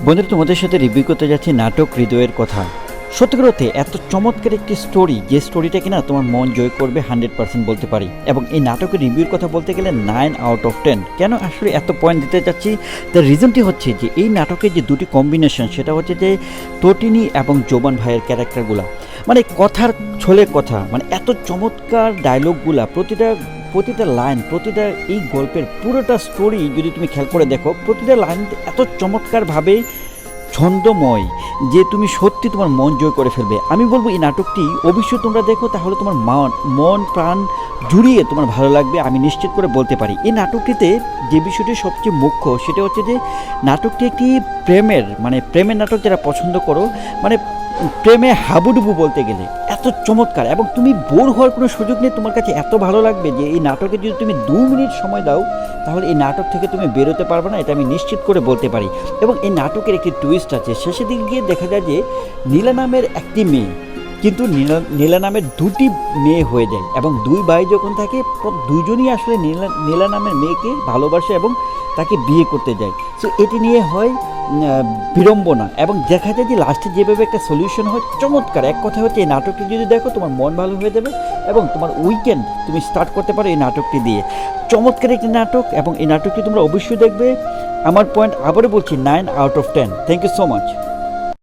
বন্ধুরা, তোমাদের সাথে রিভিউ করতে যাচ্ছি নাটক হৃদয়ের কথা। সত্যি করতে এত চমৎকার একটি স্টোরি, যে স্টোরিটা কিনা তোমার মন জয় করবে 100% বলতে পারি। এবং এই নাটকের রিভিউর কথা বলতে গেলে 9 আউট অফ 10। কেন আসলে এত পয়েন্ট দিতে যাচ্ছি, তার রিজনটি হচ্ছে যে এই নাটকের যে দুটি কম্বিনেশন, সেটা হচ্ছে যে তটিনী এবং জোবান ভাইয়ের ক্যারেক্টারগুলা, মানে কথার ছলে কথা, মানে এত চমৎকার ডায়লগগুলা, প্রতিটা লাইন, প্রতিটা এই গল্পের পুরোটা স্টোরি যদি তুমি খেয়াল করে দেখো, প্রতিটা লাইন এত চমৎকারভাবে ছন্দময় যে তুমি সত্যি তোমার মন জয় করে ফেলবে। আমি বলবো এই নাটকটি অবশ্যই তোমরা দেখো, তাহলে তোমার মন প্রাণ জুড়িয়ে তোমার ভালো লাগবে, আমি নিশ্চিত করে বলতে পারি। এই নাটকটিতে যে বিষয়টি সবচেয়ে মুখ্য, সেটা হচ্ছে যে নাটকটি একটি প্রেমের নাটক। যারা পছন্দ করো, মানে প্রেমে হাবুডুবু বলতে গেলে এত চমৎকার, এবং তুমি বোর হওয়ার কোনো সুযোগ নেই। তোমার কাছে এত ভালো লাগবে যে এই নাটকে যদি তুমি 2 মিনিট সময় দাও, তাহলে এই নাটক থেকে তুমি বেরোতে পারবে না, এটা আমি নিশ্চিত করে বলতে পারি। এবং এই নাটকের একটি টুইস্ট আছে, শেষের দিকে গিয়ে দেখা যায় যে নীলা নামের একটি মেয়ে, কিন্তু নীলা নামের 2টি মেয়ে হয়ে যায়। এবং 2 ভাই যখন থাকে, দুজনই আসলে নীলা নামের মেয়েকে ভালোবাসে এবং তাকে বিয়ে করতে যায়। সো এটি নিয়ে হয় বিড়ম্বনা, এবং দেখা যায় যে লাস্টে যেভাবে একটা সলিউশন হয়, চমৎকার। এক কথা হচ্ছে এই নাটকটি যদি দেখো, তোমার মন ভালো হয়ে যাবে এবং তোমার উইকেন্ড তুমি স্টার্ট করতে পারো এই নাটকটি দিয়ে। চমৎকার একটি নাটক, এবং এই নাটকটি তোমরা অবশ্যই দেখবে। আমার পয়েন্ট আবারও বলছি 9 out of 10। Thank you so much.